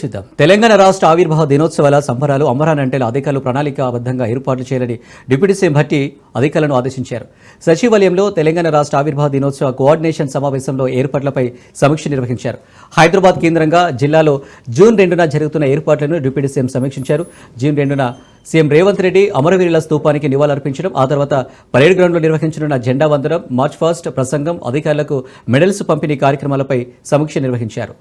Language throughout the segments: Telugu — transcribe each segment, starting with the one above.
చూద్దాం. తెలంగాణ రాష్ట్ర ఆవిర్భావ దినోత్సవాల సంబరాలు అమరానంటేలా అధికారులు ప్రణాళికాబద్ధంగా ఏర్పాట్లు చేయాలని డిప్యూటీ సీఎం భట్టి అధికారులను ఆదేశించారు. సచివాలయంలో తెలంగాణ రాష్ట్ర ఆవిర్భావ దినోత్సవ కోఆర్డినేషన్ సమావేశంలో ఏర్పాట్లపై సమీక్ష నిర్వహించారు. హైదరాబాద్ కేంద్రంగా జిల్లాలో జూన్ 2న జరుగుతున్న ఏర్పాట్లను డిప్యూటీ సీఎం సమీక్షించారు. జూన్ 2న సీఎం రేవంత్ రెడ్డి అమరవీరుల స్తూపానికి నివాళులర్పించడం, ఆ తర్వాత పరేడ్ గ్రౌండ్లో నిర్వహించనున్న జెండా వందనం, మార్చ్ ఫాస్ట్ ప్రసంగం, అధికారులకు మెడల్స్ పంపిణీ కార్యక్రమాలపై సమీక్ష నిర్వహించారు.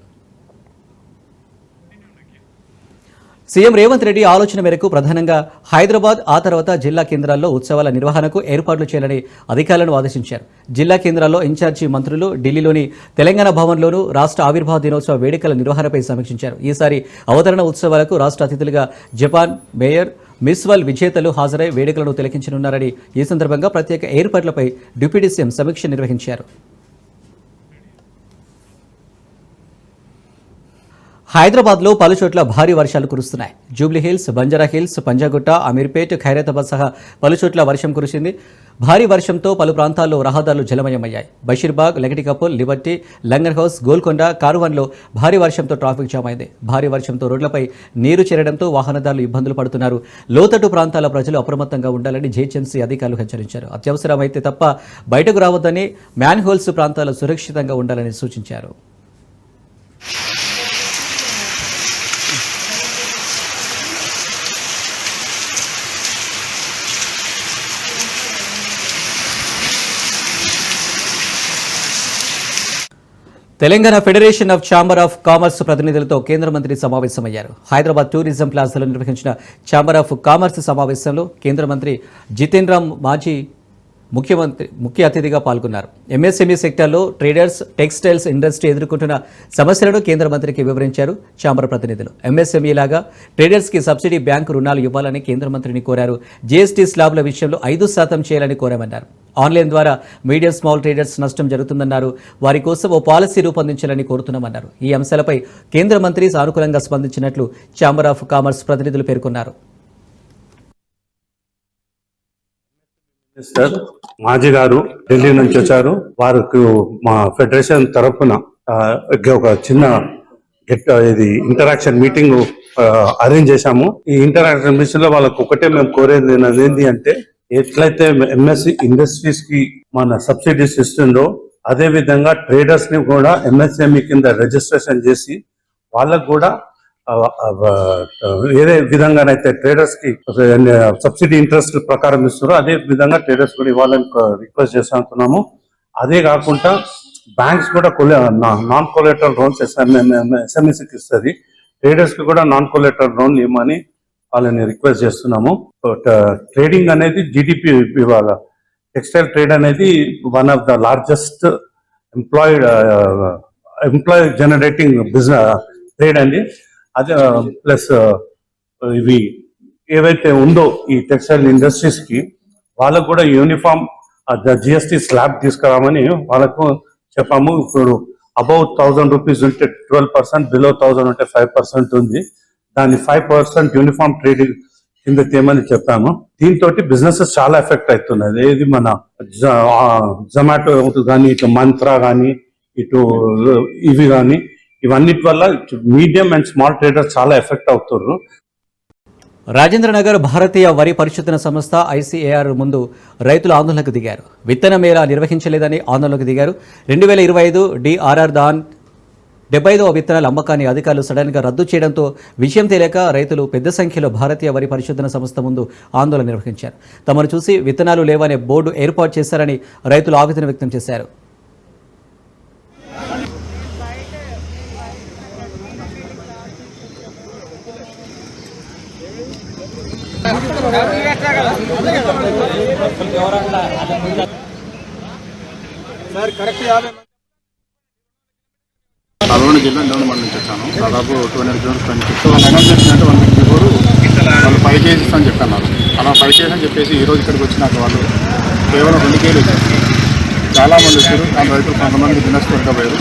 సీఎం రేవంత్ రెడ్డి ఆలోచన మేరకు ప్రధానంగా హైదరాబాద్, ఆ తర్వాత జిల్లా కేంద్రాల్లో ఉత్సవాల నిర్వహణకు ఏర్పాట్లు చేయాలని అధికారులను ఆదేశించారు. జిల్లా కేంద్రాల్లో ఇన్ఛార్జి మంత్రులు ఢిల్లీలోని తెలంగాణ భవన్లోనూ రాష్ట్ర ఆవిర్భావ దినోత్సవ వేడుకల నిర్వహణపై సమీక్షించారు. ఈసారి అవతరణ ఉత్సవాలకు రాష్ట్ర అతిథులుగా జపాన్ మేయర్, మిస్ వరల్డ్ విజేతలు హాజరై వేడుకలను తిలకించనున్నారని ఈ సందర్భంగా ప్రత్యేక ఏర్పాట్లపై డిప్యూటీ సీఎం సమీక్ష నిర్వహించారు. హైదరాబాద్లో పలుచోట్ల భారీ వర్షాలు కురుస్తున్నాయి. జూబ్లీహిల్స్, బంజారాహిల్స్, పంజాగుట్ట, అమీర్పేట్, ఖైరతాబాద్ సహా పలుచోట్ల వర్షం కురిసింది. భారీ వర్షంతో పలు ప్రాంతాల్లో రహదారులు జలమయమయ్యాయి. బషీర్బాగ్, లెగటికపుల్, లిబర్టీ, లంగర్ హౌస్, గోల్కొండ, కారువన్లో భారీ వర్షంతో ట్రాఫిక్ జామ్ అయింది. భారీ వర్షంతో రోడ్లపై నీరు చేరడంతో వాహనదారులు ఇబ్బందులు పడుతున్నారు. లోతట్టు ప్రాంతాల ప్రజలు అప్రమత్తంగా ఉండాలని జీహెచ్ఎంసీ అధికారులు హెచ్చరించారు. అత్యవసరమైతే తప్ప బయటకు రావద్దని, మ్యాన్ హోల్స్ ప్రాంతాలు సురక్షితంగా ఉండాలని సూచించారు. Telangana federation of chamber of commerce ప్రతినిధులతో కేంద్ర మంత్రి సమావేశమయ్యారు. హైదరాబాద్ టూరిజం ప్లాజాలో నిర్వహించిన ఛాంబర్ ఆఫ్ కామర్స్ సమావేశంలో కేంద్ర మంత్రి జితేన్ రామ్ మాజీ ముఖ్య అతిథిగా పాల్గొన్నారు. ఎంఎస్ఎంఈ సెక్టార్లో ట్రేడర్స్, టెక్స్టైల్స్ ఇండస్ట్రీ ఎదుర్కొంటున్న సమస్యలను కేంద్ర మంత్రికి వివరించారు ఛాంబర్ ప్రతినిధులు. ఎంఎస్ఎంఈ లాగా ట్రేడర్స్కి సబ్సిడీ బ్యాంకు రుణాలు ఇవ్వాలని కేంద్ర మంత్రిని కోరారు. జీఎస్టీ స్లాబ్ల విషయంలో 5% చేయాలని కోరామన్నారు. ఆన్లైన్ ద్వారా మీడియం స్మాల్ ట్రేడర్స్ నష్టం జరుగుతుందన్నారు. వారి కోసం ఓ పాలసీ రూపొందించాలని కోరుతున్నామన్నారు. ఈ అంశాలపై కేంద్ర మంత్రి సానుకూలంగా స్పందించినట్లు ఛాంబర్ ఆఫ్ కామర్స్ ప్రతినిధులు పేర్కొన్నారు. మినిస్టర్ మాజీ గారు ఢిల్లీ నుంచి వచ్చారు. వారికి మా ఫెడరేషన్ తరఫున ఒక చిన్న ఇంటరాక్షన్ మీటింగ్ అరేంజ్ చేశాము. ఈ ఇంటరాక్షన్ మీటింగ్ లో వాళ్ళకి ఒకటే మేము కోరేది ఏంటి అంటే, ఎట్లయితే ఎంఎస్సి ఇండస్ట్రీస్ కి మన సబ్సిడీస్ ఇస్తుందో అదే విధంగా ట్రేడర్స్ ని కూడా ఎంఎస్ఎంఈ కింద రిజిస్ట్రేషన్ చేసి వాళ్ళకు కూడా ఏదే విధంగానైతే ట్రేడర్స్ కి సబ్సిడీ ఇంట్రెస్ట్ ప్రకారం ఇస్తారో అదే విధంగా ట్రేడర్స్ కూడా ఇవ్వాలని రిక్వెస్ట్ చేస్తున్నాము. అదే కాకుండా బ్యాంక్స్ కూడా నాన్ కొలేటరల్ లోన్స్ ఎస్ఎంఈసీకి ఇస్తుంది. ట్రేడర్స్ కి కూడా నాన్ కొలేటరల్ లోన్ ఇవ్వమని వాళ్ళని రిక్వెస్ట్ చేస్తున్నాము. ట్రేడింగ్ అనేది జీడిపి ఇవాళ టెక్స్టైల్ ట్రేడ్ అనేది one of the largest employ generating business trade అండి. అదే ప్లస్ ఇవి ఏవైతే ఉందో ఈ టెక్స్టైల్ ఇండస్ట్రీస్ కి వాళ్ళకు కూడా యూనిఫామ్ జిఎస్టీ స్లాబ్ తీసుకురామని వాళ్ళకు చెప్పాము. ఇప్పుడు అబౌవ్ 1000 రూపీస్ ఉంటే 12%, బిలో 1000 ఉంటే 5% ఉంది. దాన్ని 5% యూనిఫామ్ ట్రేడింగ్ కింద తేమని చెప్పాము. దీంతో బిజినెసెస్ చాలా ఎఫెక్ట్ అవుతున్నది. ఇది మన జొమాటో కానీ, ఇటు మంత్రా కానీ, ఇటు ఇవి కానీ, ఇవన్నిటి వల్ల మీడియం అండ్ స్మాల్ ట్రేడర్స్ చాలా ఎఫెక్ట్ అవుతున్నారు. రాజేంద్రనగర్ భారతీయ వరి పరిశోధన సంస్థ ఐసీఏఆర్ ముందు రైతులు ఆందోళనకు దిగారు. విత్తన మేళ నిర్వహించలేదని ఆందోళనకు దిగారు. 2025 డిఆర్ఆర్ దాన్ 75వ విత్తనాల అమ్మకాన్ని అధికారులు సడన్గా రద్దు చేయడంతో విషయం తెలియక రైతులు పెద్ద సంఖ్యలో భారతీయ వరి పరిశోధన సంస్థ ముందు ఆందోళన నిర్వహించారు. తమను చూసి విత్తనాలు లేవనే బోర్డు ఏర్పాటు చేశారని రైతులు ఆవేదన వ్యక్తం చేశారు. నల్గొండ జిల్లా నెల్లూరు మండలం నుంచి వచ్చాను. దాదాపు 200 కిలోమీటర్స్ ఎమర్జెన్సీ అంటే 1 వీక్ బిఫోర్ వాళ్ళు 5 కేజీస్ అని చెప్పన్నారు. అలా 5 కేజీస్ అని చెప్పేసి ఈరోజు ఇక్కడికి వచ్చినాక వాళ్ళు కేవలం 2 కేజీలు ఇచ్చారు. చాలామంది వచ్చారు. ఆ రైతులు కొంతమంది బిజినెస్ పోయారు.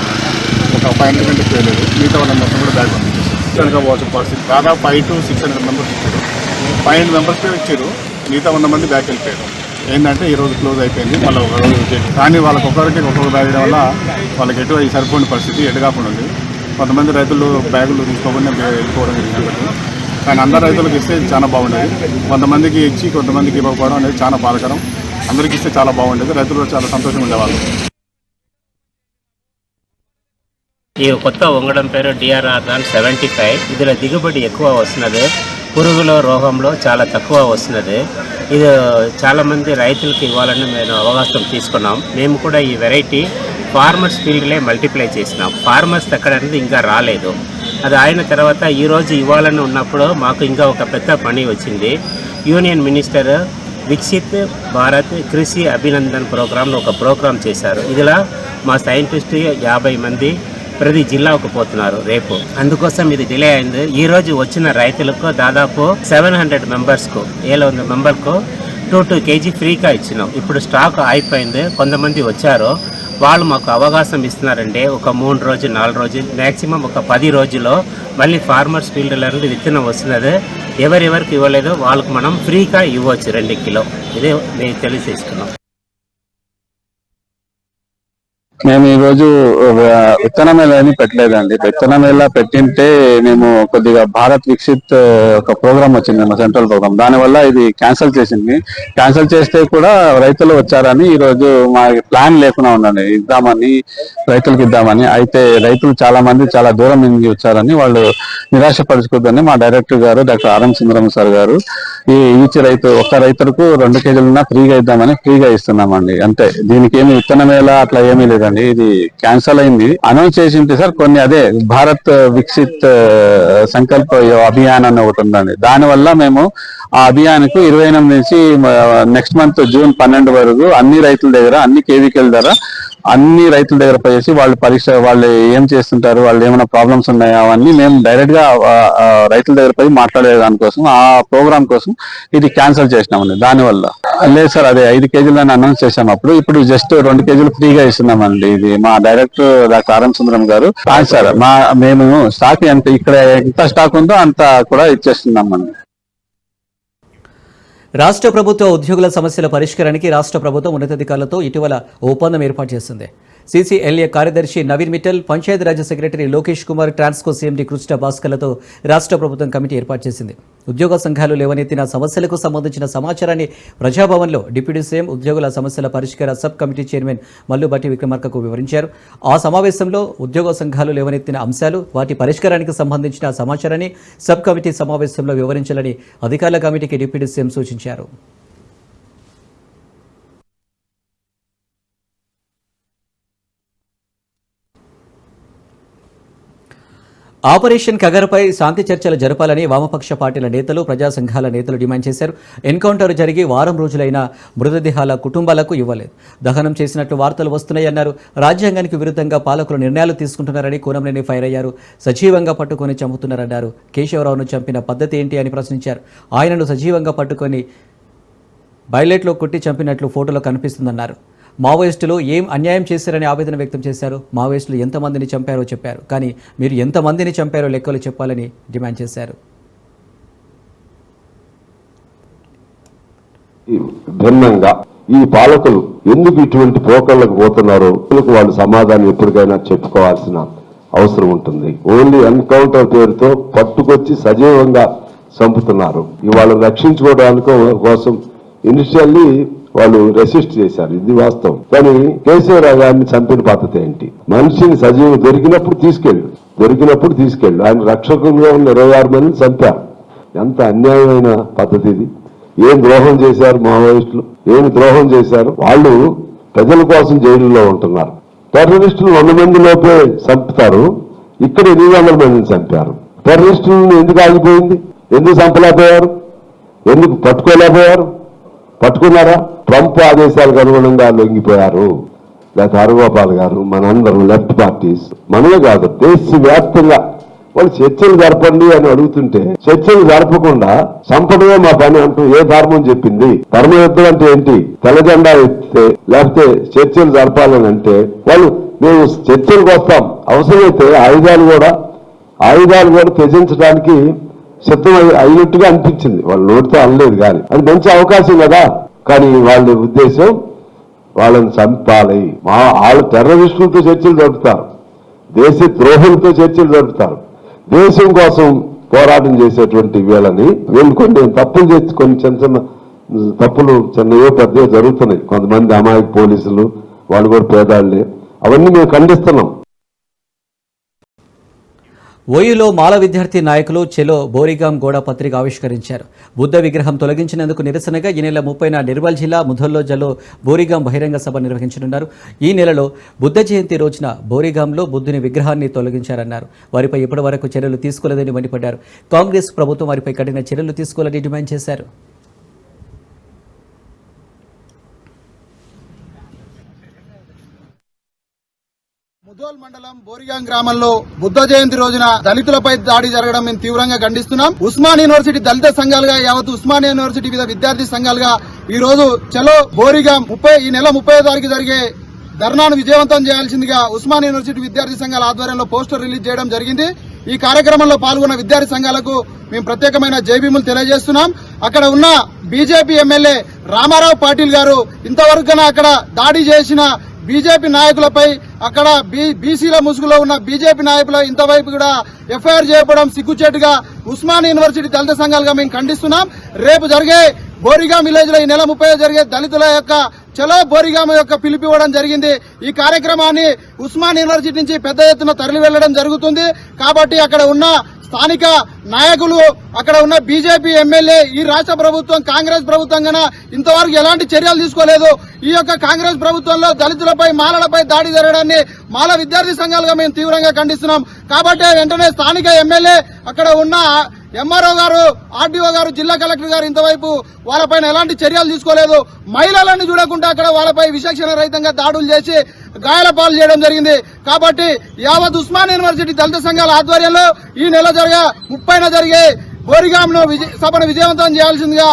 ఒక 500 గంటలు చేయలేదు. మిగతా వాళ్ళ మొత్తం కూడా బ్యాగ్ పంపించేస్తారు. కనుక పరిస్థితి దాదాపు 500 to 600 మెంబర్స్ ఇచ్చారు. 500 మెంబర్స్ వచ్చారు. మిగతా 100 మంది బ్యాగ్ వెళ్ళిపోయారు. ఏంటంటే ఈరోజు క్లోజ్ అయిపోయింది. మళ్ళీ ఒక రోజు కానీ వాళ్ళకి ఒక్కొక్కరికి ఒక్కొక్క బ్యాగ్ వల్ల వాళ్ళకి ఎటు సరిపోయిన పరిస్థితి ఎటు కాకుండా ఉంది. కొంతమంది రైతులు బ్యాగులు తీసుకోకుండా వెళ్ళిపోవడం జరిగింది. కానీ అందరు రైతులకు ఇస్తే చాలా బాగుండేది. కొంతమందికి ఇచ్చి కొంతమందికి ఇవ్వకపోవడం అనేది చాలా బాధాకరం. అందరికి ఇస్తే చాలా బాగుండేది. రైతులు చాలా సంతోషంగా ఉండేవాళ్ళు. ఈ కొత్త వంగడం పేరు DRR 75. ఇందులో దిగుబడి ఎక్కువ వస్తున్నది, పురుగుల రోగంలో చాలా తక్కువ వస్తున్నది. ఇది చాలామంది రైతులకు ఇవ్వాలని మేము అవకాశం తీసుకున్నాం. మేము కూడా ఈ వెరైటీ ఫార్మర్స్ ఫీల్డ్లే మల్టిప్లై చేసినాం. ఫార్మర్స్ ఎక్కడనేది ఇంకా రాలేదు. అది అయిన తర్వాత ఈరోజు ఇవ్వాలని ఉన్నప్పుడు మాకు ఇంకా ఒక పెద్ద పని వచ్చింది. యూనియన్ మినిస్టర్ వికసిత్ భారత్ కృషి అభినందన్ ప్రోగ్రాంలో ఒక ప్రోగ్రాం చేశారు. ఇదిలా మా సైంటిస్ట్ 50 మంది ప్రతి జిల్లాకు పోతున్నారు రేపు. అందుకోసం ఇది డిలే అయింది. ఈరోజు వచ్చిన రైతులకు దాదాపు 700 మెంబర్స్కు 700 మెంబర్కు 2 kg ఫ్రీగా ఇచ్చినాం. ఇప్పుడు స్టాక్ అయిపోయింది. కొంతమంది వచ్చారు, వాళ్ళు మాకు అవకాశం ఇస్తున్నారంటే ఒక 3 రోజులు 4 రోజులు మ్యాక్సిమం ఒక 10 రోజుల్లో మళ్ళీ ఫార్మర్స్ ఫీల్డ్లో నుండి విత్తనం వస్తున్నది. ఎవరెవరికి ఇవ్వలేదో వాళ్ళకు మనం ఫ్రీగా ఇవ్వచ్చు 2 కిలో. ఇదే మేము తెలియజేసుకున్నాం. మేము ఈరోజు విత్తన మేళని పెట్టలేదండి. విత్తన మేళ పెట్టింటే మేము కొద్దిగా భారత్ వికసిత్ ఒక ప్రోగ్రామ్ వచ్చింది, మా సెంట్రల్ ప్రోగ్రామ్. దానివల్ల ఇది క్యాన్సిల్ చేసింది. క్యాన్సిల్ చేస్తే కూడా రైతులు వచ్చారని ఈరోజు మా ప్లాన్ లేకుండా ఉండండి, ఇద్దామని రైతులకు ఇద్దామని. అయితే రైతులు చాలా మంది చాలా దూరం నుంచి వచ్చారని వాళ్ళు నిరాశపరచుకోద్దని మా డైరెక్టర్ గారు డాక్టర్ ఆర్ఎం సుందరం సార్ గారు ఈచ్ రైతు ఒక్క రైతులకు 2 కేజీలన్నా ఫ్రీగా ఇద్దామని ఫ్రీగా ఇస్తున్నామండి. అంతే, దీనికి ఏమి విత్తన మేళ అట్లా ఏమీ లేదండి. ఇది క్యాన్సల్ అయింది. అనౌన్స్ చేసింటే సార్ కొన్ని అదే భారత్ వికసిత్ సంకల్ప అభియాన్ అని ఒకటి ఉందండి. దానివల్ల మేము ఆ అభియాన్కు 28 నుంచి నెక్స్ట్ మంత్ జూన్ 12 వరకు అన్ని రైతుల దగ్గర అన్ని కేవీకేల ద్వారా అన్ని రైతుల దగ్గర పోయేసి వాళ్ళు ఏం చేస్తుంటారు, వాళ్ళు ఏమైనా ప్రాబ్లమ్స్ ఉన్నాయా అవన్నీ మేము డైరెక్ట్ గా రైతుల దగ్గర పోయి మాట్లాడే దానికోసం ఆ ప్రోగ్రామ్ కోసం ఇది క్యాన్సిల్ చేసినామండి. దానివల్ల లేదు సార్, అదే 5 కేజీలని అనౌన్స్ చేసాం అప్పుడు. ఇప్పుడు జస్ట్ 2 కేజీలు ఫ్రీగా ఇస్తున్నామండి. ఇది మా డైరెక్టర్ డాక్టర్ ఆర్ఎం సుందరం గారు. సార్ మేము స్టాక్ ఇక్కడ ఎంత స్టాక్ ఉందో అంత కూడా ఇచ్చేస్తున్నామండి. రాష్ట్ర ప్రభుత్వ ఉద్యోగుల సమస్యల పరిష్కారానికి రాష్ట్ర ప్రభుత్వం ఉన్నతాధికారులతో ఇటీవల ఒప్పందం ఏర్పాటు చేసింది. CCLA కార్యదర్శి నవీన్ మిట్టల్, పంచాయతీరాజ్ సెక్రటరీ లోకేష్ కుమార్, ట్రాన్స్కో CMD కృష్ణ భాస్కర్లతో రాష్ట్ర ప్రభుత్వం కమిటీ ఏర్పాటు చేసింది. ఉద్యోగ సంఘాలు లేవనెత్తిన సమస్యలకు సంబంధించిన సమాచారాన్ని ప్రజాభవన్లో డిప్యూటీ సీఎం ఉద్యోగుల సమస్యల పరిష్కార సబ్ కమిటీ చైర్మన్ మల్లుబట్టి విక్రమార్కకు వివరించారు. ఆ సమావేశంలో ఉద్యోగ సంఘాలు లేవనెత్తిన అంశాలు, వాటి పరిష్కారానికి సంబంధించిన సమాచారాన్ని సబ్ కమిటీ సమావేశంలో వివరించాలని అధికారుల కమిటీకి డిప్యూటీ సీఎం సూచించారు. ఆపరేషన్ కగర్పై శాంతి చర్చలు జరపాలని వామపక్ష పార్టీల నేతలు, ప్రజా సంఘాల నేతలు డిమాండ్ చేశారు. ఎన్కౌంటర్ జరిగి వారం రోజులైన మృతదేహాల కుటుంబాలకు ఇవ్వలేదు. దహనం చేసినట్లు వార్తలు వస్తున్నాయన్నారు. రాజ్యాంగానికి విరుద్ధంగా పాలకులు నిర్ణయాలు తీసుకుంటున్నారని కోనంనేని ఫైర్ అయ్యారు. సజీవంగా పట్టుకొని చంపుతున్నారన్నారు. కేశవరావును చంపిన పద్ధతి ఏంటి అని ప్రశ్నించారు. ఆయనను సజీవంగా పట్టుకొని బైలెట్లో కొట్టి చంపినట్లు ఫోటోలో కనిపిస్తుందన్నారు. మావోయిస్టులు ఏం అన్యాయం చేశారని ఆవేదన వ్యక్తం చేశారు. మావోయిస్టులు ఎంతమందిని చంపారో చెప్పారు, కానీ మీరు ఎంతమందిని చంపారో లెక్కలు చెప్పాలని డిమాండ్ చేశారు. భిన్నంగా ఈ పాలకులు ఎందుకు ఇటువంటి పోకళ్ళకు పోతున్నారో వాళ్ళు సమాధానం ఎప్పటికైనా చెప్పుకోవాల్సిన అవసరం ఉంటుంది. ఓన్లీ ఎన్కౌంటర్ పేరుతో పట్టుకొచ్చి సజీవంగా చంపుతున్నారు. ఇవాళ రక్షించుకోవడానికి కోసం ఇనిషియల్లీ వాళ్ళు రెసిస్ట్ చేశారు, ఇది వాస్తవం. కానీ కేసీఆర్ గారిని చంపిన పద్ధతి ఏంటి? మనిషిని సజీవం దొరికినప్పుడు తీసుకెళ్ళు. ఆయన రక్షకులుగా ఉన్న 26 మందిని చంపారు. ఎంత అన్యాయమైన పద్ధతి ఇది! ఏం ద్రోహం చేశారు మావోయిస్టులు? ఏమి ద్రోహం చేశారు? వాళ్ళు ప్రజల కోసం జైలులో ఉంటున్నారు. టెర్రరిస్టులు 100 మంది లోపే చంపుతారు, ఇక్కడ 800 మందిని చంపారు. టెర్రరిస్టులను ఎందుకు ఆగిపోయింది? ఎందుకు చంపలేకపోయారు? ఎందుకు పట్టుకోలేకపోయారు? పట్టుకున్నారా? ట్రంప్ ఆదేశాలకు అనుగుణంగా లొంగిపోయారు. లేకపోతే హరగోపాల్ గారు, మనందరం లెఫ్ట్ పార్టీస్, మనమే కాదు దేశవ్యాప్తంగా వాళ్ళు చర్చలు జరపండి అని అడుగుతుంటే చర్చలు జరపకుండా చంపడమే మా పని అంటూ ఏ ధర్మం చెప్పింది? ధర్మయుద్ధం అంటే ఏంటి? తెల్లజెండా ఎత్తితే లేకపోతే చర్చలు జరపాలని అంటే వాళ్ళు మేము చర్చలకు వస్తాం, అవసరమైతే ఆయుధాలు కూడా త్యజించడానికి సిద్ధం అయినట్టుగా అనిపించింది. వాళ్ళు నోటితో అనలేదు, కానీ అది మంచి అవకాశం కదా. కానీ వాళ్ళ ఉద్దేశం వాళ్ళని చంపాలి. వాళ్ళు టెర్రరిస్టులతో చర్చలు జరుపుతారు, దేశ ద్రోహంతో చర్చలు జరుపుతారు. దేశం కోసం పోరాటం చేసేటువంటి వీళ్ళు కొన్ని తప్పులు చేసి కొన్ని చిన్న తప్పులు చిన్నయో పెద్దయో జరుగుతున్నాయి. కొంతమంది అమాయక పోలీసులు వాళ్ళు కూడా పేదాళ్లే, అవన్నీ మేము ఖండిస్తున్నాం. ఓయూలో మాల విద్యార్థి నాయకులు చెలో బోరిగాం గోడ పత్రిక ఆవిష్కరించారు. బుద్ధ విగ్రహం తొలగించినందుకు నిరసనగా ఈ నెల 30న నిర్మల్ జిల్లా ముధోల్లో బోరిగాం బహిరంగ సభ నిర్వహించనున్నారు. ఈ నెలలో బుద్ధ జయంతి రోజున బోరిగాంలో బుద్ధుని విగ్రహాన్ని తొలగించారన్నారు. వారిపై ఇప్పటి వరకు చర్యలు తీసుకోలేదని మండిపడ్డారు. కాంగ్రెస్ ప్రభుత్వం వారిపై కఠిన చర్యలు తీసుకోవాలని డిమాండ్ చేశారు. ముధోల్ మండలం బోరిగాం గ్రామంలో బుద్ధ జయంతి రోజున దళితులపై దాడి జరగడం మేము తీవ్రంగా ఖండిస్తున్నాం. ఉస్మాన్ యూనివర్సిటీ దళిత సంఘాలుగా యావత్ ఉస్మాన్ యూనివర్సిటీ వివిధ విద్యార్థి సంఘాలుగా ఈ రోజు చలో బోరిగాం ఈ నెల 30వ తారీఖు జరిగే ధర్నాను విజయవంతం చేయాల్సిందిగా ఉస్మాన్ యూనివర్సిటీ విద్యార్థి సంఘాల ఆధ్వర్యంలో పోస్టర్ రిలీజ్ చేయడం జరిగింది. ఈ కార్యక్రమంలో పాల్గొన్న విద్యార్థి సంఘాలకు మేము ప్రత్యేకమైన జైభీములు తెలియజేస్తున్నాం. అక్కడ ఉన్న బీజేపీ ఎమ్మెల్యే రామారావు పాటిల్ గారు ఇంతవరకు అక్కడ దాడి చేసిన బీజేపీ నాయకులపై అక్కడ బీసీల ముసుగులో ఉన్న బీజేపీ నాయకుల ఇంతవైపు కూడా ఎఫ్ఐఆర్ చేయడం సిగ్గుచేటుగా ఉస్మాన్ యూనివర్సిటీ దళిత సంఘాలుగా మేము ఖండిస్తున్నాం. రేపు జరిగే బోరిగాం విలేజ్ లో ఈ నెల 30 జరిగే దళితుల యొక్క చలో బోరిగాం యొక్క పిలిపివ్వడం జరిగింది. ఈ కార్యక్రమాన్ని ఉస్మాన్ యూనివర్సిటీ నుంచి పెద్ద ఎత్తున తరలి వెళ్లడం జరుగుతుంది. కాబట్టి అక్కడ ఉన్న స్థానిక నాయకులు, అక్కడ ఉన్న బీజేపీ ఎమ్మెల్యే, ఈ రాష్ట్ర ప్రభుత్వం కాంగ్రెస్ ప్రభుత్వం కన్నా ఇంతవరకు ఎలాంటి చర్యలు తీసుకోలేదు. ఈ యొక్క కాంగ్రెస్ ప్రభుత్వంలో దళితులపై మాలలపై దాడి జరగడాన్ని మాల విద్యార్థి సంఘాలుగా మేము తీవ్రంగా ఖండిస్తున్నాం. కాబట్టి వెంటనే స్థానిక ఎమ్మెల్యే, అక్కడ ఉన్న ఎంఆర్ఓ గారు, ఆర్డీఓ గారు, జిల్లా కలెక్టర్ గారు ఇంతవైపు వాళ్ళపైన ఎలాంటి చర్యలు తీసుకోలేదు. మహిళలను చూడకుండా అక్కడ వాళ్ళపై విచక్షణ రహితంగా దాడులు చేసి గాయాల పాలు చేయడం జరిగింది. కాబట్టి యావత్ ఉస్మాన్ యూనివర్సిటీ దళిత సంఘాల ఆధ్వర్యంలో ఈ నెల 30న జరిగే బోరిగాంను సభను విజయవంతం చేయాల్సిందిగా.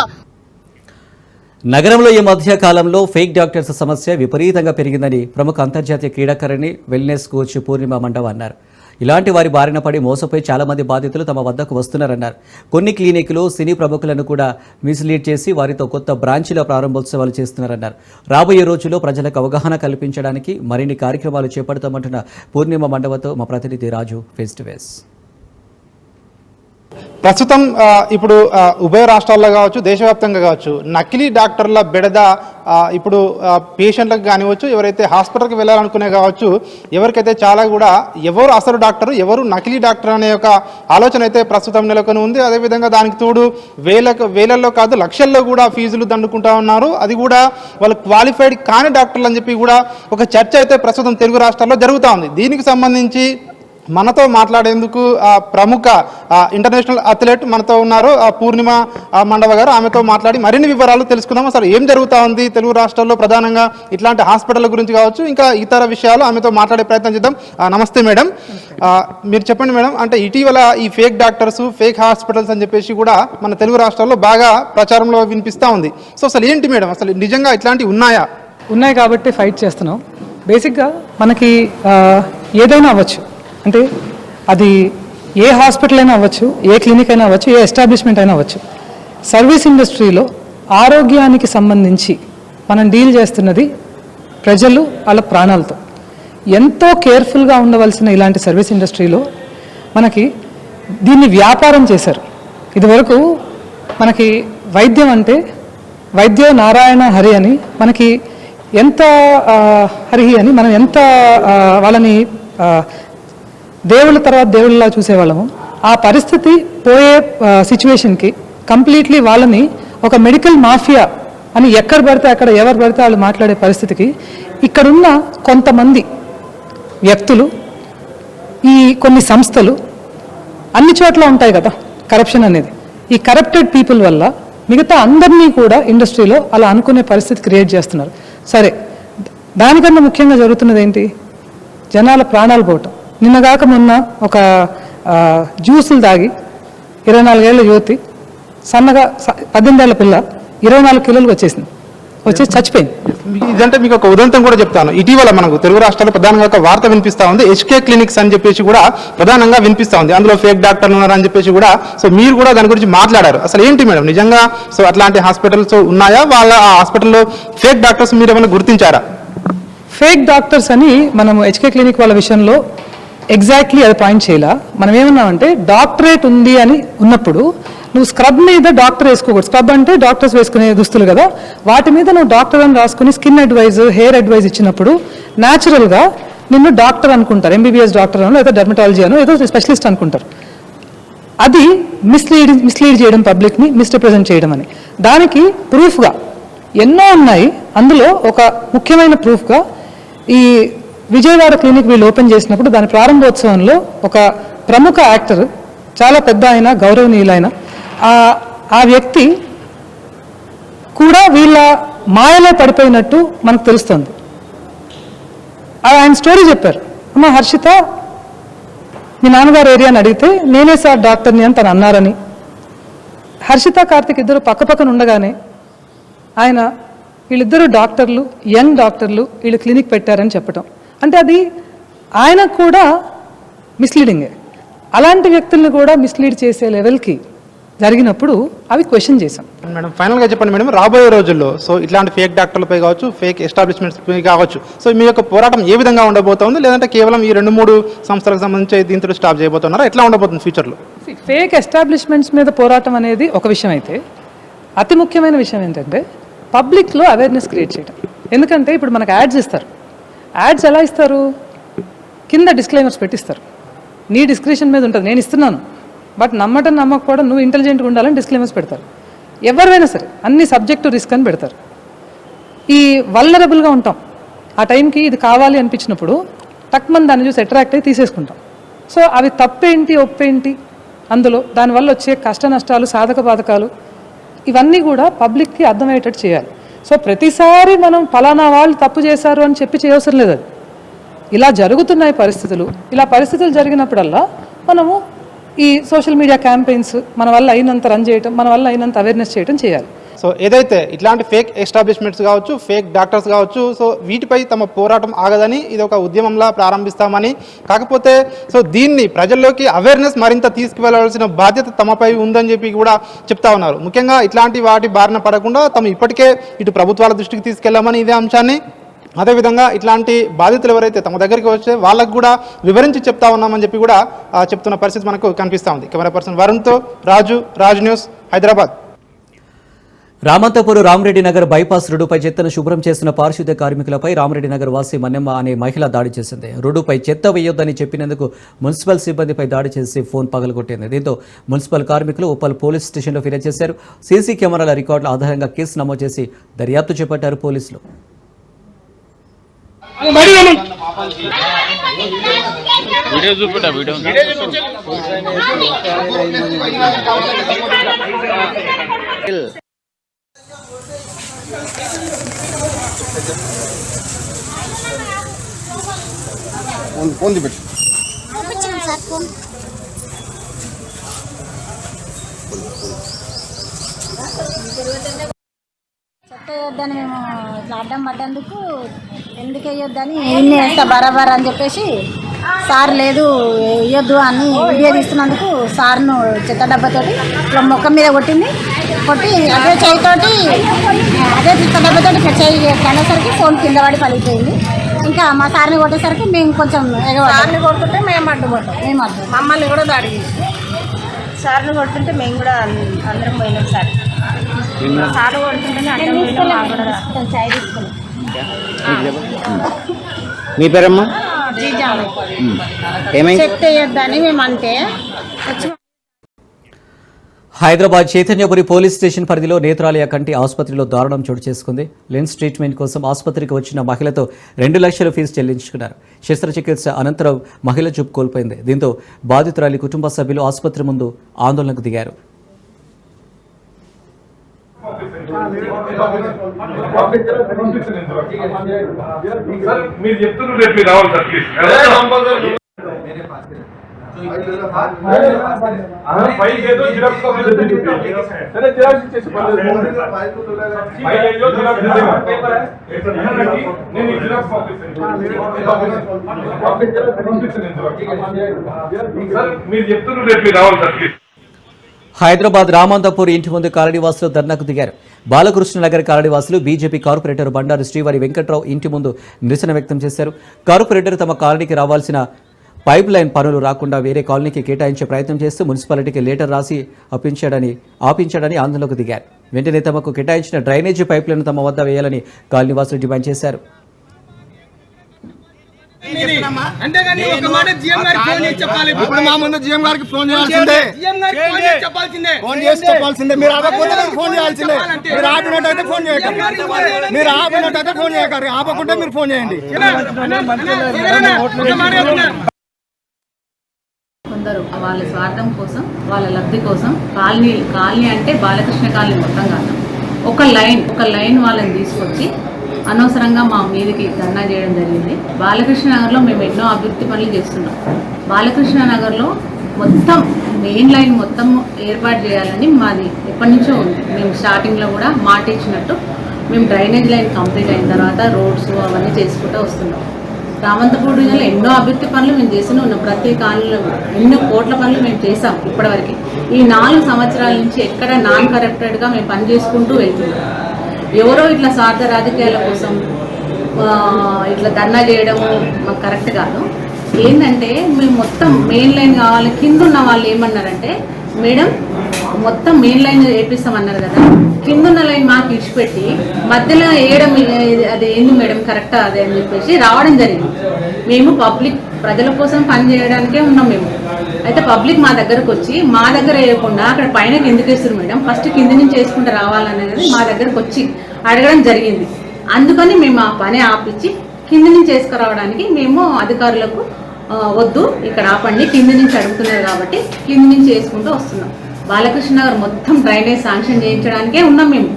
నగరంలో ఈ మధ్య కాలంలో ఫేక్ డాక్టర్స్ సమస్య విపరీతంగా పెరిగిందని ప్రముఖ అంతర్జాతీయ క్రీడాకారిణి వెల్నెస్ కోచ్ పూర్ణిమ మండవ అన్నారు. ఇలాంటి వారి బారిన పడి మోసపోయి చాలా మంది బాధితులు తమ వద్దకు వస్తున్నారన్నారు. కొన్ని క్లినిక్లు సినీ ప్రముఖులను కూడా మిస్లీడ్ చేసి వారితో కొత్త బ్రాంచీల ప్రారంభోత్సవాలు చేస్తున్నారన్నారు. రాబోయే రోజుల్లో ప్రజలకు అవగాహన కల్పించడానికి మరిన్ని కార్యక్రమాలు చేపడతామంటున్న పూర్ణిమ మండవతో మా ప్రతినిధి రాజు ఫేస్ టు ఫేస్. ప్రస్తుతం ఇప్పుడు ఉభయ రాష్ట్రాల్లో కావచ్చు, దేశవ్యాప్తంగా కావచ్చు, నకిలీ డాక్టర్ల బెడద ఇప్పుడు పేషెంట్లకు కానివచ్చు, ఎవరైతే హాస్పిటల్కి వెళ్ళాలనుకునే కావచ్చు, ఎవరికైతే చాలా కూడా ఎవరు అసలు డాక్టర్, ఎవరు నకిలీ డాక్టర్ అనే ఒక ఆలోచన అయితే ప్రస్తుతం నెలకొని ఉంది. అదేవిధంగా దానికి తోడు వేలల్లో కాదు లక్షల్లో కూడా ఫీజులు దండుకుంటా ఉన్నారు. అది కూడా వాళ్ళు క్వాలిఫైడ్ కాని డాక్టర్లు అని చెప్పి కూడా ఒక చర్చ అయితే ప్రస్తుతం తెలుగు రాష్ట్రాల్లో జరుగుతూ ఉంది. దీనికి సంబంధించి మనతో మాట్లాడేందుకు ప్రముఖ ఇంటర్నేషనల్ అథ్లెట్ మనతో ఉన్నారు, పూర్ణిమ మండవ గారు. ఆమెతో మాట్లాడి మరిన్ని వివరాలు తెలుసుకుందాం. అసలు ఏం జరుగుతూ ఉంది తెలుగు రాష్ట్రాల్లో, ప్రధానంగా ఇట్లాంటి హాస్పిటల్ గురించి కావచ్చు, ఇంకా ఇతర విషయాలు ఆమెతో మాట్లాడే ప్రయత్నం చేద్దాం. నమస్తే మేడం, మీరు చెప్పండి మేడం. అంటే ఇటీవల ఈ ఫేక్ డాక్టర్స్, ఫేక్ హాస్పిటల్స్ అని చెప్పేసి కూడా మన తెలుగు రాష్ట్రాల్లో బాగా ప్రచారంలో వినిపిస్తూ ఉంది. సో అసలు ఏంటి మేడం, అసలు నిజంగా ఇట్లాంటివి ఉన్నాయా? ఉన్నాయి కాబట్టి ఫైట్ చేస్తున్నాం. బేసిక్గా మనకి ఏదైనా అవ్వచ్చు, అంటే అది ఏ హాస్పిటల్ అయినా అవ్వచ్చు, ఏ క్లినిక్ అయినా అవ్వచ్చు, ఏ ఎస్టాబ్లిష్మెంట్ అయినా అవ్వచ్చు. సర్వీస్ ఇండస్ట్రీలో ఆరోగ్యానికి సంబంధించి మనం డీల్ చేస్తున్నది ప్రజలు వాళ్ళ ప్రాణాలతో. ఎంతో కేర్ఫుల్గా ఉండవలసిన ఇలాంటి సర్వీస్ ఇండస్ట్రీలో మనకి దీన్ని వ్యాపారం చేశారు. ఇదివరకు మనకి వైద్యం అంటే వైద్యో నారాయణ హరి అని, మనకి ఎంత హరి అని మనం ఎంత వాళ్ళని దేవుళ్ళ తర్వాత దేవుళ్ళలా చూసేవాళ్ళము. ఆ పరిస్థితి పోయే సిచ్యువేషన్కి కంప్లీట్లీ వాళ్ళని ఒక మెడికల్ మాఫియా అని ఎక్కడ పడితే అక్కడ ఎవరు పడితే వాళ్ళు మాట్లాడే పరిస్థితికి ఇక్కడున్న కొంతమంది వ్యక్తులు, ఈ కొన్ని సంస్థలు అన్ని చోట్ల ఉంటాయి కదా కరప్షన్ అనేది. ఈ కరప్టెడ్ పీపుల్ వల్ల మిగతా అందరినీ కూడా ఇండస్ట్రీలో అలా అనుకునే పరిస్థితి క్రియేట్ చేస్తున్నారు. సరే, దానికన్నా ముఖ్యంగా జరుగుతున్నది ఏంటి? జనాల ప్రాణాలు పోవటం. నిన్నగాక మొన్న ఒక జ్యూసులు తాగి 24 ఏళ్ళ యువతి, సన్నగా 18 ఏళ్ల పిల్ల 24 కిలోలు వచ్చేసి చచ్చిపోయింది. ఇదంటే మీకు ఒక ఉదంతం కూడా చెప్తాను. ఇటీవల మనకు తెలుగు రాష్ట్రాల్లో ప్రధానంగా ఒక వార్త వినిపిస్తా ఉంది. HK క్లినిక్స్ అని చెప్పేసి కూడా ప్రధానంగా వినిపిస్తా ఉంది. అందులో ఫేక్ డాక్టర్లు ఉన్నారని చెప్పేసి కూడా, సో మీరు కూడా దాని గురించి మాట్లాడారు. అసలు ఏంటి మేడం నిజంగా సో అట్లాంటి హాస్పిటల్స్ ఉన్నాయా? వాళ్ళ ఆ హాస్పిటల్లో ఫేక్ డాక్టర్స్ మీరు ఏమైనా గుర్తించారా? ఫేక్ డాక్టర్స్ అని మనము HK క్లినిక్ వాళ్ళ విషయంలో ఎగ్జాక్ట్లీ అది పాయింట్ చేయాల. మనం ఏమన్నామంటే డాక్టరేట్ ఉంది అని ఉన్నప్పుడు నువ్వు స్క్రబ్ మీద డాక్టర్ వేసుకోకూడదు. స్క్రబ్ అంటే డాక్టర్స్ వేసుకునే దుస్తులు కదా, వాటి మీద నువ్వు డాక్టర్ అని రాసుకుని స్కిన్ అడ్వైజ్, హెయిర్ అడ్వైజ్ ఇచ్చినప్పుడు న్యాచురల్గా నిన్ను డాక్టర్ అనుకుంటారు, ఎంబీబీఎస్ డాక్టర్ అనో లేదా డెర్మటాలజీ అనో ఏదో స్పెషలిస్ట్ అనుకుంటారు. అది మిస్లీడ్ చేయడం, పబ్లిక్ని మిస్రిప్రజెంట్ చేయడం అని. దానికి ప్రూఫ్గా ఎన్నో ఉన్నాయి. అందులో ఒక ముఖ్యమైన ప్రూఫ్గా ఈ విజయవాడ క్లినిక్ వీళ్ళు ఓపెన్ చేసినప్పుడు దాని ప్రారంభోత్సవంలో ఒక ప్రముఖ యాక్టర్, చాలా పెద్ద ఆయన, గౌరవనీయులైన ఆ వ్యక్తి కూడా వీళ్ళ మాయలో పడిపోయినట్టు మనకు తెలుస్తుంది. ఆయన స్టోరీ చెప్పారు. అమ్మ హర్షిత, మీ నాన్నగారు ఏరియా అని అడిగితే నేనే సార్ డాక్టర్ని అని తను అన్నారని. హర్షిత, కార్తిక్ ఇద్దరు పక్కపక్కన ఉండగానే ఆయన వీళ్ళిద్దరూ డాక్టర్లు, యంగ్ డాక్టర్లు, వీళ్ళు క్లినిక్ పెట్టారని చెప్పటం అంటే అది ఆయనకు కూడా మిస్లీడింగే. అలాంటి వ్యక్తుల్ని కూడా మిస్లీడ్ చేసే లెవెల్కి జరిగినప్పుడు అవి క్వశ్చన్ చేశాం. మేడం ఫైనల్గా చెప్పండి మేడం, రాబోయే రోజుల్లో సో ఇట్లాంటి ఫేక్ డాక్టర్లపై కావచ్చు, ఫేక్ ఎస్టాబ్లిష్మెంట్స్ కావచ్చు, సో మీ యొక్క పోరాటం ఏ విధంగా ఉండబోతోంది? లేదంటే కేవలం ఈ 2-3 సంస్థలకు సంబంధించి దీంతో స్టాప్ చేయబోతున్నారా? ఎట్లా ఉండబోతుంది ఫ్యూచర్లో? ఫేక్ ఎస్టాబ్లిష్మెంట్స్ మీద పోరాటం అనేది ఒక విషయం అయితే, అతి ముఖ్యమైన విషయం ఏంటంటే పబ్లిక్లో అవేర్నెస్ క్రియేట్ చేయడం. ఎందుకంటే ఇప్పుడు మనకు యాడ్స్ ఇస్తారు. యాడ్స్ ఎలా ఇస్తారు? కింద డిస్క్లైమర్స్ పెట్టిస్తారు. నీ డిస్క్రిప్షన్ మీద ఉంటుంది, నేను ఇస్తున్నాను, బట్ నమ్మటం నమ్మకపోవడం నువ్వు ఇంటెలిజెంట్గా ఉండాలని డిస్క్లైమర్స్ పెడతారు. ఎవరైనా సరే అన్ని సబ్జెక్టు రిస్క్ అని పెడతారు. ఈ వల్నరబుల్గా ఉంటాం. ఆ టైంకి ఇది కావాలి అనిపించినప్పుడు టక్మన్ దాన్ని చూసి అట్రాక్ట్ అయ్యి తీసేసుకుంటాం. సో అవి తప్పేంటి, ఒప్పేంటి, అందులో దానివల్ల వచ్చే కష్ట నష్టాలు, సాధక బాధకాలు ఇవన్నీ కూడా పబ్లిక్కి అర్థమయ్యేటట్టు చేయాలి. సో ప్రతిసారి మనం ఫలానా వాళ్ళు తప్పు చేశారు అని చెప్పి చేయవసరం లేదు. అది ఇలా జరుగుతున్నాయి పరిస్థితులు. ఇలా పరిస్థితులు జరిగినప్పుడల్లా మనము ఈ సోషల్ మీడియా క్యాంపెయిన్స్ మన వల్ల అయినంత రన్ చేయటం, మన వల్ల అయినంత అవేర్నెస్ చేయటం చేయాలి. సో ఏదైతే ఇట్లాంటి ఫేక్ ఎస్టాబ్లిష్మెంట్స్ కావచ్చు, ఫేక్ డాక్టర్స్ కావచ్చు, సో వీటిపై తమ పోరాటం ఆగదని, ఇది ఒక ఉద్యమంలా ప్రారంభిస్తామని, కాకపోతే సో దీన్ని ప్రజల్లోకి అవేర్నెస్ మరింత తీసుకువెళ్లాల్సిన బాధ్యత తమపై ఉందని చెప్పి కూడా చెప్తా ఉన్నారు. ముఖ్యంగా ఇట్లాంటి వాటి బారిన పడకుండా తమ ఇప్పటికే ఇటు ప్రభుత్వాల దృష్టికి తీసుకెళ్లామని ఇదే అంశాన్ని, అదేవిధంగా ఇట్లాంటి బాధితులు ఎవరైతే తమ దగ్గరికి వచ్చే వాళ్ళకు కూడా వివరించి చెప్తా ఉన్నామని చెప్పి కూడా చెప్తున్న పరిస్థితి మనకు కనిపిస్తూ ఉంది. కెమెరా పర్సన్ వరుణ్తో రాజ్ న్యూస్, హైదరాబాద్. రామంతపురం రామరెడ్డి నగర్ బైపాస్ రోడ్డుపై చెత్తను శుభ్రం చేస్తున్న పారిశుద్ధ్య కార్మికులపై రామరెడ్డి నగర్ వాసి మన్నెమ్మ అనే మహిళ దాడి చేసింది. రోడ్డుపై చెత్త వేయొద్దని చెప్పినందుకు మున్సిపల్ సిబ్బందిపై దాడి చేసి ఫోన్ పగలగొట్టింది. దీంతో మున్సిపల్ కార్మికులు ఉప్పల్ పోలీస్ స్టేషన్లో ఫిర్యాదు చేశారు. సీసీ కెమెరాల రికార్డుల ఆధారంగా కేసు నమోదు చేసి దర్యాప్తు చేపట్టారు పోలీసులు. చెత్త వేయొద్దని మేము ఇట్లా అడ్డం పడ్డందుకు ఎందుకు వేయొద్దని ఇన్ని వేస్తా బరాబర్ అని చెప్పేసి సార్ లేదు వేయొద్దు అని వీడియో తీస్తున్నందుకు సార్ను చెత్త డబ్బాతోటి ఇట్లా ముఖం మీద కొట్టింది. కొట్టి అదే చేయితోటి అదే చెత్త డబ్బాతోటి ఇట్లా చేయి అనేసరికి ఫోన్ కింద పడి పలిగిపోయింది. ఇంకా మా సార్ని కొట్టేసరికి మేము కొంచెం సార్ని కొడుతుంటే మేము అడ్డుపడ్డాం. మేము అడ్డు మమ్మల్ని కూడా దాడి చేసి సార్ని కొడుతుంటే మేము కూడా అందరం పోయినాం. సార్ మీ పేరమ్మా? చెత్త వేయొద్దని మేము అంటే వచ్చి హైదరాబాద్ చైతన్యపురి పోలీస్ స్టేషన్ పరిధిలో నేత్రాలయ కంటి ఆసుపత్రిలో దారుణం చోటు చేసుకుంది. లెన్స్ ట్రీట్మెంట్ కోసం ఆసుపత్రికి వచ్చిన మహిళతో 2 లక్షల ఫీజు చెల్లించుకున్నారు. శస్త్రచికిత్స అనంతరం మహిళ చూపు కోల్పోయింది. దీంతో బాధితురాలి కుటుంబ సభ్యులు ఆసుపత్రి ముందు ఆందోళనకు దిగారు. హైదరాబాద్ రామంతపూర్ ఇంటి ముందు కాలనీవాసులు ధర్నాకు దిగారు. బాలకృష్ణ నగర్ కాలనీవాసులు బీజేపీ కార్పొరేటర్ బండారు శ్రీవారి వెంకట్రావు ఇంటి ముందు నిరసన వ్యక్తం చేశారు. కార్పొరేటర్ తమ కాలనీకి రావాల్సిన పైప్ లైన్ పనులు రాకుండా వేరే కాలనీకి కేటాయించే ప్రయత్నం చేస్తూ మున్సిపాలిటీకి లేటర్ రాసి ఆపించాడని ఆందోళనకు దిగారు. వెంటనే తమకు కేటాయించిన డ్రైనేజీ పైప్ లైన్ తమ వద్ద వేయాలని కాలనీ వాసులు డిమాండ్ చేశారు. అంతేగాని ఒక మాట జీఎం గారికి ఫోన్ చేసి చెప్పాలి. ఇప్పుడు మా ముందు జీఎం గారికి ఫోన్ చేయాల్సిందే, జీఎం గారికి ఫోన్ చేసి చెప్పాల్సిందే, ఫోన్ చేసి చెప్పాల్సిందే. మీరు ఆపకపోతే ఫోన్ చేయాల్సిందే. మీరు ఆపినట్టయితే ఫోన్ చేయకండి, మీరు ఆపినట్టయితే ఫోన్ చేయకండి, ఆపకుంటే మీరు ఫోన్ చేయండి. కొందరు వాళ్ళ స్వార్థం కోసం, వాళ్ళ లబ్ధి కోసం కాలనీ అంటే బాలకృష్ణ కాలనీ మొత్తం కాదు, ఒక లైన్ వాళ్ళని తీసుకొచ్చి అనవసరంగా మా మీదకి ధర్నా చేయడం జరిగింది. బాలకృష్ణ నగర్లో మేము ఎన్నో అభివృద్ధి పనులు చేస్తున్నాం. బాలకృష్ణ నగర్లో మొత్తం మెయిన్ లైన్ మొత్తం ఏర్పాటు చేయాలని మాది ఎప్పటి నుంచో ఉంది. మేము స్టార్టింగ్లో కూడా మాట ఇచ్చినట్టు మేము డ్రైనేజ్ లైన్ కంప్లీట్ అయిన తర్వాత రోడ్స్ అవన్నీ చేసుకుంటూ వస్తున్నాం. రామంతపూడి జిల్లాలో ఎన్నో అభివృద్ధి పనులు మేము చేస్తూనే ఉన్నాం. ప్రతి కాలనీలో ఎన్నో కోట్ల పనులు మేము చేసాం ఇప్పటివరకు. ఈ 4 సంవత్సరాల నుంచి ఎక్కడ నాన్ కరప్టెడ్గా మేము పని చేసుకుంటూ వెళ్తున్నాం. ఎవరో ఇట్లా స్వార్థ రాజకీయాల కోసం ఇట్లా ధర్నా చేయడము మాకు కరెక్ట్ కాదు. ఏంటంటే మేము మొత్తం మెయిన్ లైన్ కావాలి. కింద ఉన్న వాళ్ళు ఏమన్నారంటే, మేడం మొత్తం మెయిన్ లైన్ వేపిస్తామన్నారు కదా, కింద ఉన్న లైన్ మాకు ఇచ్చిపెట్టి మధ్యలో వేయడం అది ఏంది మేడం కరెక్టా అదే అని చెప్పేసి రావడం జరిగింది. మేము ప్రజల కోసం పని చేయడానికే ఉన్నాం మేము. అయితే పబ్లిక్ మా దగ్గరకు వచ్చి మా దగ్గర వేయకుండా అక్కడ పైన ఎందుకు వేస్తారు మేడం, ఫస్ట్ కింద నుంచి వేసుకుంటూ రావాలనేది మా దగ్గరకు వచ్చి అడగడం జరిగింది. అందుకని మేము ఆ పని ఆపించి కింద నుంచి వేసుకురావడానికి మేము అధికారులకు వద్దు ఇక్కడ ఆపండి, కింద నుంచి అడుగుతున్నారు కాబట్టి కింద నుంచి వేసుకుంటూ వస్తున్నాం. బాలకృష్ణ నగర్ మొత్తం డ్రైనేజ్ శాంక్షన్ చేయించడానికే ఉన్నాం మేము.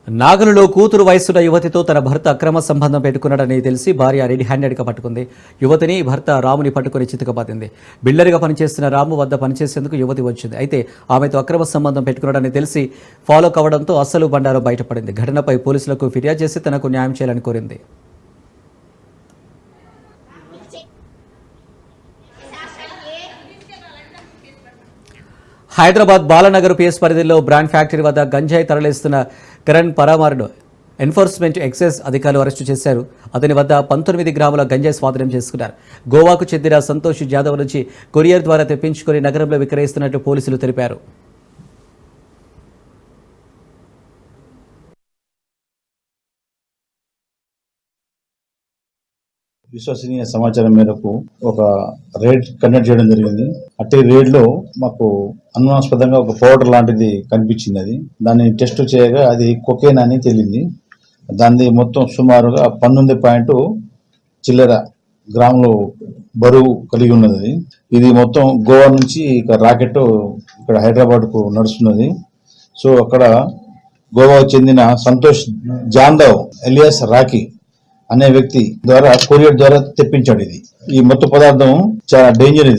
నాగలులో కూతురు వయసున్న యువతితో తన భర్త అక్రమ సంబంధం పెట్టుకున్నాడని తెలిసి భార్య రెడీ హ్యాండెడ్గా పట్టుకుంది. యువతిని భర్త రాముని పట్టుకుని చితకబాదింది. బిల్డర్గా పనిచేస్తున్న రాము వద్ద పనిచేసేందుకు యువతి వచ్చింది. అయితే ఆమెతో అక్రమ సంబంధం పెట్టుకున్నాడని తెలిసి ఫాలో కావడంతో అసలు బండారం బయటపడింది. ఘటనపై పోలీసులకు ఫిర్యాదు చేసి తనకు న్యాయం చేయాలని కోరింది. హైదరాబాద్ బాలానగర్ పిఎస్ పరిధిలో బ్రాండ్ ఫ్యాక్టరీ వద్ద గంజాయి తరలిస్తున్న కరణ్ పరామార్ను ఎన్ఫోర్స్మెంట్ ఎక్సైజ్ అధికారులు అరెస్టు చేశారు. అతని వద్ద 19 గ్రాముల గంజాయి స్వాధీనం చేసుకున్నారు. గోవాకు చెందిన సంతోష్ జాదవ్ నుంచి కొరియర్ ద్వారా తెప్పించుకుని నగరంలో విక్రయిస్తున్నట్టు పోలీసులు తెలిపారు. విశ్వసనీయ సమాచారం మేరకు ఒక రేడ్ కండక్ట్ చేయడం జరిగింది. అట్టి రేడ్ లో మాకు అనుమానాస్పదంగా ఒక పౌడర్ లాంటిది కనిపించింది. దాన్ని టెస్ట్ చేయగా అది కొకేన్ అని తేలింది. దాన్ని మొత్తం సుమారుగా 19 చిల్లర గ్రాములు బరువు కలిగి ఉన్నది. ఇది మొత్తం గోవా నుంచి ఇక రాకెట్ ఇక్కడ హైదరాబాద్ కు నడుస్తున్నది. సో అక్కడ గోవాకు చెందిన సంతోష్ జాదవ్ ఎలియాస్ రాకీ అనే వ్యక్తి ద్వారా కొరియర్ ద్వారా తెప్పించాడు. ఈ మొత్తం పదార్థం చాలా డేంజర్.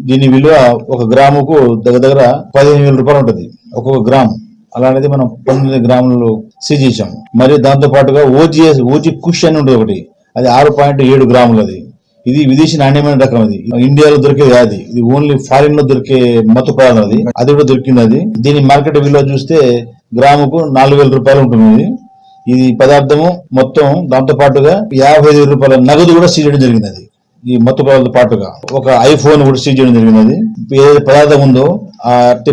దీని విలువ 1 గ్రాముకు దగ్గర 15,000 రూపాయలు ఉంటుంది ఒక్కొక్క గ్రామ్. అలాంటిది మనం 19 గ్రాములు సీజ్ చేసాం. మరియు దాంతో పాటుగా ఓజీ కుష్ అని ఉంటుంది ఒకటి, అది 6.7 గ్రాములు. ఇది విదేశీ నాణ్యమైన రకం. ఇండియాలో దొరికేది కాదు, ఇది ఓన్లీ ఫారిన్ లో దొరికే మత్తు పదార్థం. అది కూడా దొరికింది. దీని మార్కెట్ విలువ చూస్తే గ్రాముకు 4,000 రూపాయలు ఉంటుంది. ఈ పదార్థము మొత్తం దాంతో పాటుగా 55,000 రూపాయల నగదు కూడా సీజ్ చేయడం జరిగింది. ఈ మొత్తం పదార్థంతో పాటుగా ఒక ఐఫోన్ కూడా సీజ్ చేయడం జరిగినది. ఏదైతే పదార్థం ఉందో ఆ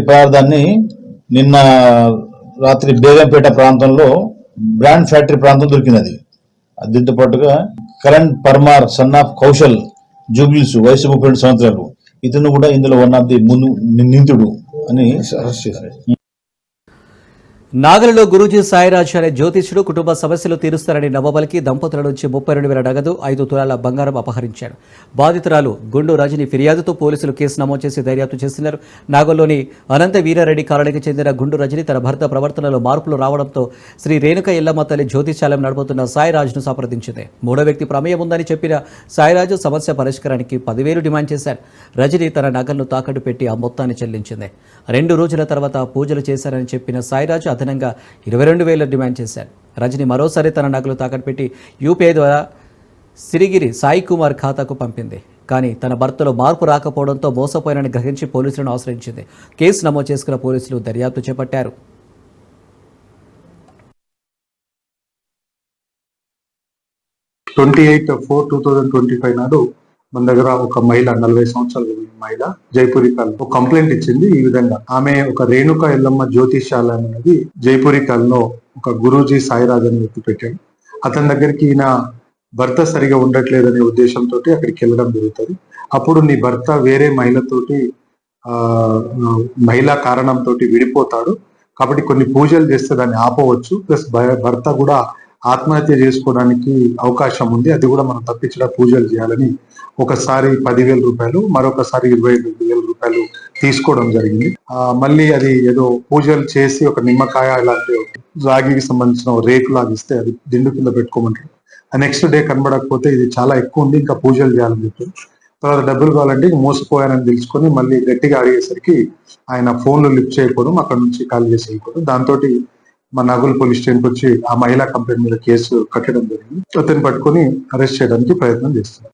పదార్థాన్ని నిన్న రాత్రి బేగంపేట ప్రాంతంలో బ్రాండ్ ఫ్యాక్టరీ ప్రాంతం దొరికినది. దీంతో పాటుగా కరణ్ పర్మార్ సన్ ఆఫ్ కౌశల్ జూబ్లీస్ వయసు 32 సంవత్సరాలు. ఇతను కూడా ఇందులో వన్ ఆఫ్ ది ముందు నిందితుడు అని అరెస్ట్ చేశారు. నాగలలో గురూజీ సాయిరాజ్ అనే జ్యోతిష్యుడు కుటుంబ సమస్యలు తీరుస్తారని నమ్మబలికి దంపతుల నుంచి 32,000 నగదు 5 తులాల బంగారం అపహరించాడు. బాధితురాలు గుండు రజని ఫిర్యాదుతో పోలీసులు కేసు నమోదు చేసి దర్యాప్తు చేస్తున్నారు. నాగల్లోని అనంత వీరారెడ్డి కాలనీకి చెందిన గుండు రజని తన భర్త ప్రవర్తనలో మార్పులు రావడంతో శ్రీ రేణుక ఎల్లమ్మ తల్లి జ్యోతిష్యాలయం నడుపుతున్న సాయిరాజ్ను సంప్రదించింది. 3వ వ్యక్తి ప్రమేయం ఉందని చెప్పిన సాయిరాజు సమస్య పరిష్కారానికి 10,000 డిమాండ్ చేశారు. రజని తన నగలను తాకట్టు పెట్టి ఆ మొత్తాన్ని చెల్లించింది. 2 రోజుల తర్వాత పూజలు చేశారని చెప్పిన సాయిరాజు అదనంగా 22,000 డిమాండ్ చేశారు. రజని మరోసారి తన నగలు తాకట్టు పెట్టి యూపీఐ ద్వారా సిరిగిరి సాయి కుమార్ ఖాతాకు పంపింది. కానీ తన భర్తలో మార్పు రాకపోవడంతో మోసపోయానని గ్రహించి పోలీసులను ఆశ్రయించింది. కేసు నమోదు చేసుకున్న పోలీసులు దర్యాప్తు చేపట్టారు. 28/4/2025 నాడు మన దగ్గర ఒక మహిళ 40 సంవత్సరాల మహిళ జైపూరి కాలనీ ఒక కంప్లైంట్ ఇచ్చింది. ఈ విధంగా ఆమె ఒక రేణుక ఎల్లమ్మ జ్యోతిషాలయం అనేది జైపూరి కాలనీలో ఒక గురూజీ సాయిరాజ్ అని వ్యక్తి పెట్టాడు. అతని దగ్గరికి ఈయన భర్త సరిగా ఉండట్లేదనే ఉద్దేశంతో అక్కడికి వెళ్ళడం జరుగుతుంది. అప్పుడు నీ భర్త వేరే మహిళతోటి మహిళా కారణంతో విడిపోతాడు కాబట్టి కొన్ని పూజలు చేస్తే దాన్ని ఆపవచ్చు, ప్లస్ భర్త కూడా ఆత్మహత్య చేసుకోవడానికి అవకాశం ఉంది, అది కూడా మనం తప్పించడం పూజలు చేయాలని ఒకసారి 10,000 రూపాయలు, మరొకసారి 25,000 రూపాయలు తీసుకోవడం జరిగింది. మళ్ళీ అది ఏదో పూజలు చేసి ఒక నిమ్మకాయ ఇలాంటి రాగికి సంబంధించిన రేకు లాగిస్తే అది దిండు కింద పెట్టుకోమంటారు. నెక్స్ట్ డే కనబడకపోతే ఇది చాలా ఎక్కువ ఉంది, ఇంకా పూజలు చేయాలని చెప్పి తర్వాత డబ్బులు కావాలంటే మోసపోయానని తెలుసుకొని మళ్ళీ గట్టిగా అడిగేసరికి ఆయన ఫోన్లు లిఫ్ట్ చేయకపోవడం, అక్కడ నుంచి కాల్ చేసి వెళ్ళిపోవడం. దాంతో మా నాగోల్ పోలీస్ స్టేషన్కి వచ్చి ఆ మహిళా కంప్లైంట్ మీద కేసు కట్టడం జరిగింది. అతన్ని పట్టుకొని అరెస్ట్ చేయడానికి ప్రయత్నం చేస్తున్నారు.